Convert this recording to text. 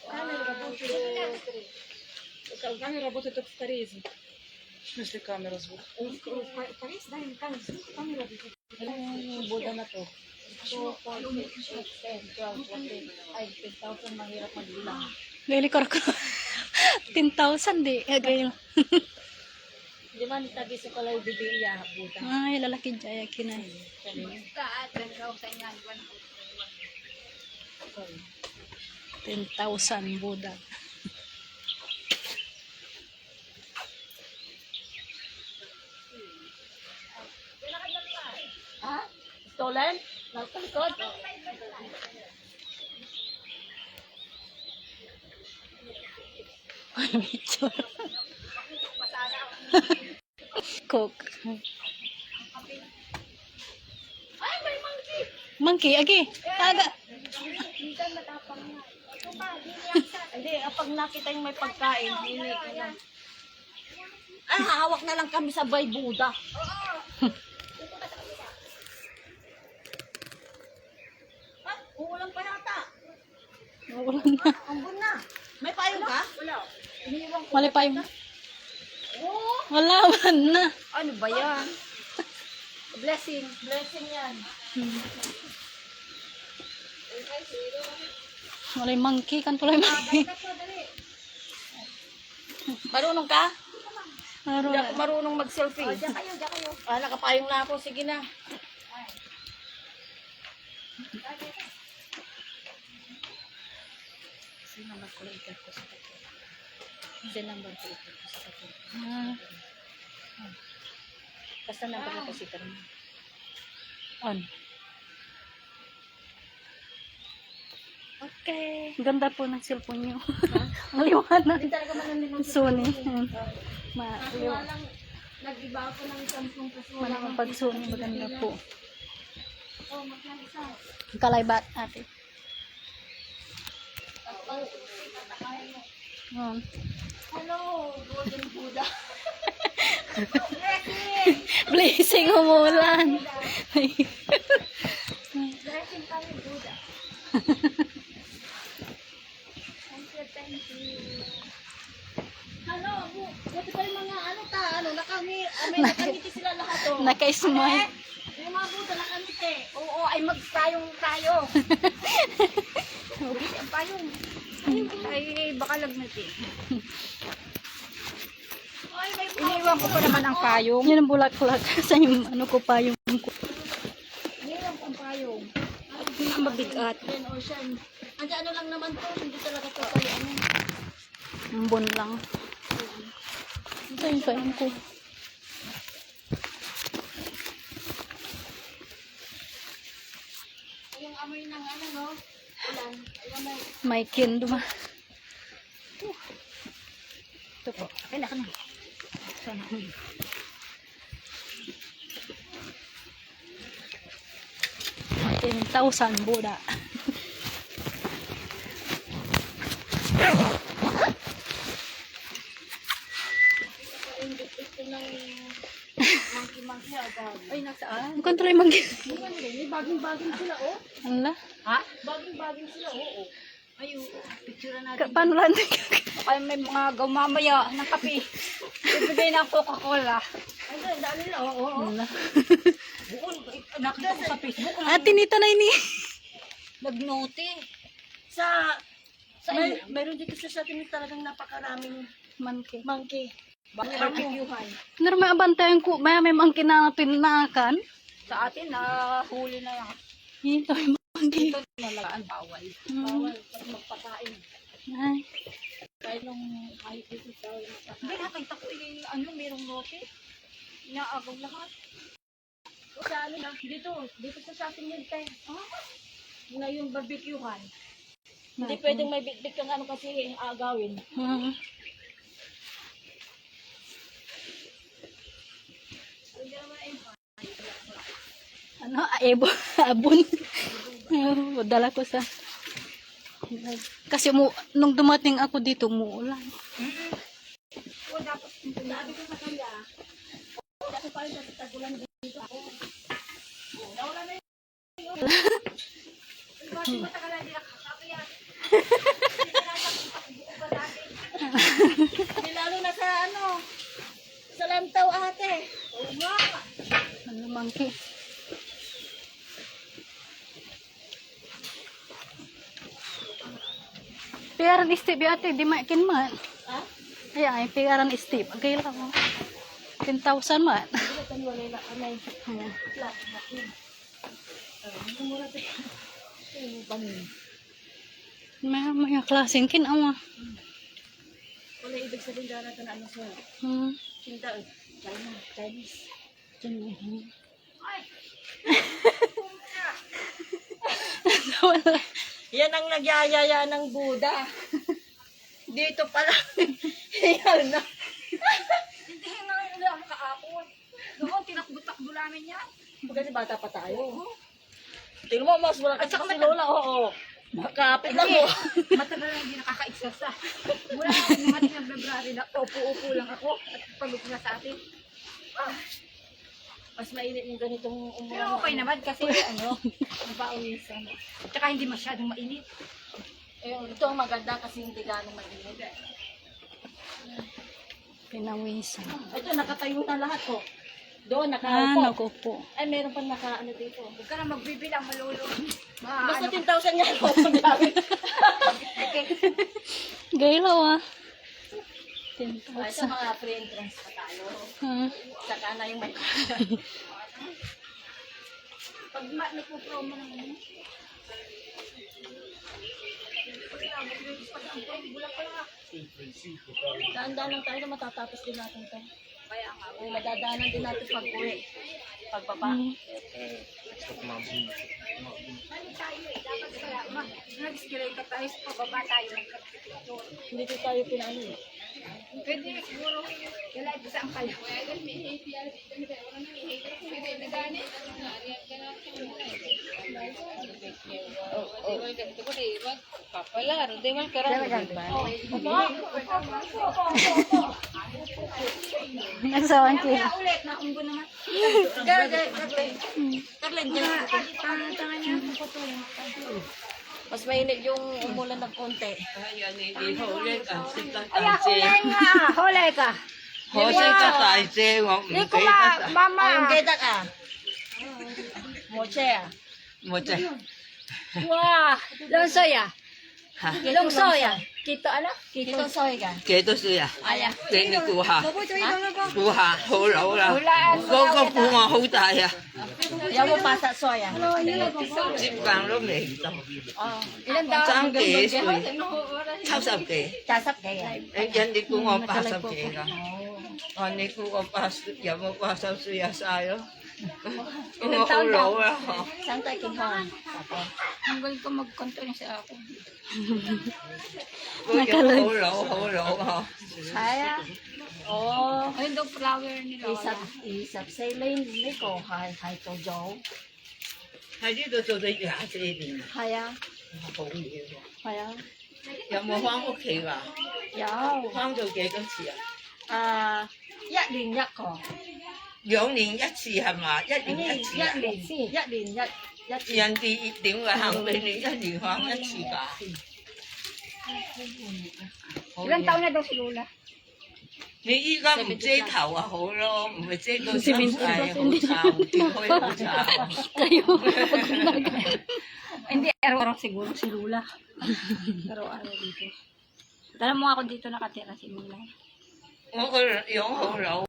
Камера работает. Камера работает только в Корее. В смысле камера звук? В Корее, да, им камера звук, камера работает. Buda na to. 2, 4, 6, 10, 12, 14. Ay, 10,000 mahirap magbilang. Gali ko 10,000 di. Gali. Di man tagi sa kalay bibiya, Buda. Ay, lalaki jaya kinay. 10,000 Buddha. Ha? Stolen? Nagkalikod? Coke. Ay, may monkey! Monkey, agi. Taga. Hindi, pag nakita yung may pagkain, hindi ka lang. Ay, hahawak na lang kami sa bay Buda. Ha? Uulang pa yata. Wala na. Ambon na. May payong ka? Wala. Iniiwan ko. Mali pa yung. Oo. Wala man na. Ano ba yan? Blessing. Blessing yan. Wala yung monkey. Kanto lang yung monkey. Marunong ka? Hindi ako Meron. marunong mag-selfie. Diyan kayo, diyan kayo. Nakapayong na ako. Sige na. Kasi naman ko lang ko sa tayo. Kasi naman ko ito ko sa tayo. Basta naman ko kasi kami. On. Okay. Ganda po ng cellphone nyo. Ang liwanag. Hindi talaga mananimang Sony. Wala lang. Nag-iba ako ng Samsung kasi wala Malamang lang. pag Sony maganda po. Oh, magkano isa? Kalaybat ate. Hello, Golden Buddha. Blessing umulan. Blessing kami, Buddha. Thank you. Hello, buti pa yung mga nakangiti sila lahat oh. Naka-smile. Yung mga Buddha nakangiti. Oo, ay magpayong tayo. Ulit ang payong. Ay, baka lagnati. Iniwan ko pa naman ang payong. Yan ang bulak-bulak. Sa yung ano ko pa yung Iniwan ko ang payong. ang mabigat. Then, ocean. Ano lang naman to, hindi talaga to tayo. Ambon lang. Ito yung payong ko. Yung amoy ng ano, no? Ulan. Ayun na. May kinduma. Ito po. Ay, naka na. Sana. 10,000 Buddha. Ito ng monkey agad. Ay, nasaan? Ang kontrol yung mag- May baging-baging sila, oh. Ala? Ha? Baging-baging sila, oo. Ay, picture natin. Paano lang? Ay, may mga gumamaya ng kape. Ibigay ng Coca-Cola. Ay, daan nila, oo. Ala. Bukol, nakita ko sa Facebook. Tinita na ini. Nagnote. Meron dito sa atin talagang napakaraming Monkey. monkey. Barbecuehan. Normal abantayan ko. May monkey na pinakan. Sa atin, huli na yan. Ito yung monkey. Ito nalagaan, bawal. Hmm. Bawal, magpakain. Ay. Kaya nung kahit dito sa hindi, nakita ko merong note. Inaagaw lahat. O sa ano na, dito sa atin yun, te. Na yung barbecuehan. Hindi pwedeng may bitbit kang ano kasi aagawin. Ano? Abon. Dala ko sa... Kasi nung dumating ako dito, umuulan. O dapat, sabi ko sa kanya, dapat pa rin sa tagulan dito ako. Nawala na yun. Bakit matagal na hindi nakakapi yan? bangke. Piaran istip ate, di makin man. Ha? Ay, ay, piaran istip. Okay lang mo. 10,000 man. Hindi ka wala na anay. Hmm. Flat na yun. Ang mura ito. Yung bangin. May klaseng kin ama. Wala ibig sabihin dyan natin na ano sa Hmm. China. Chinese. Wala. Yan ang nagyayaya ng Buddha. Dito pala. Yan na. Hindi na lang kaapon. Doon, tinakbo-takbo namin yan. Kasi bata pa tayo. Tingnan mo, mas wala kasi si Lola. Oo. Makapit lang mo. Matagal na hindi nakaka-exercise. Mula mga February na upo-upo lang ako at pagod na sa atin. Mas mainit yung ganitong umulan. Pero okay naman kasi ano, napawisan. Tsaka hindi masyadong mainit. Ito ang maganda kasi hindi ganong mainit. Pinawisan. Ito, nakatayo na lahat ko. Doon, Ah, nakaupo. nakupo. Ay, meron pa naka ano dito. Huwag ka na magbibilang malulo. Basta Ano, 10,000 yan. Ang dami. Gaylaw ah. Ay, sa 10,000. mga pre-entrance pa tayo. Hmm. Saka na yung may pag nagpo-promo naman. daan-daan lang tayo na matatapos din natin ito. Kaya nga, Ay, madadaanan din natin pag-uwi. Pagbaba. Hmm. ano tayo eh, dapat kaya nag-skilay ka tayo, pababa tayo. Hindi ko tayo pinano eh. Pwede siguro, kailan saan kayo? Nagsawan ko. Kaya ulit, naunggo naman. Carlen, dyan. Tangan niya. Mas mainit yung umulan ng konti. Ay, huli nga, huli ka. Hindi ko mama. Ay, yung geda ka. Moche ah. Wah, longsoya. Longsoya. Kito ano? Ito soy ka. Kito siya. Aya. Kini kuha. Kuha, hula. Hulaan mo. Gogo bunga hutaya. Yan mo pasa soy ah. Chip kang lo me. Ilan daw? Sang ke sui. Chap sap ke. Chasap kaya. Yan di ko nga pasap ke ka. Ani ko nga pas, yan mo pasap suya sayo. Kuha hula. Saan tayo kinhon? Hanggang ko mag-control sa ako. Hula. Kaya. Oh. Ayun daw flower nila. Isap say lane ni ko. Hai to Joe. Hai di do do de ya se di. Kaya. Hong ye. Kaya. 有冇翻屋企㗎？ Yo. 翻咗幾多次啊？ 一年一個。 2年一次係嘛？一 Ini 年一次啊？ 一年一次。人哋點會肯俾你一年翻一次㗎？ Ilan taon na daw si Lola? 你依家唔遮頭啊好咯，唔係遮到心曬好慘，見開好慘。 Kayo. Hindi, araw-araw siguro si Lola. Araw-araw dito. Alam mo ako dito nakatira si Lola. 我個樣好老。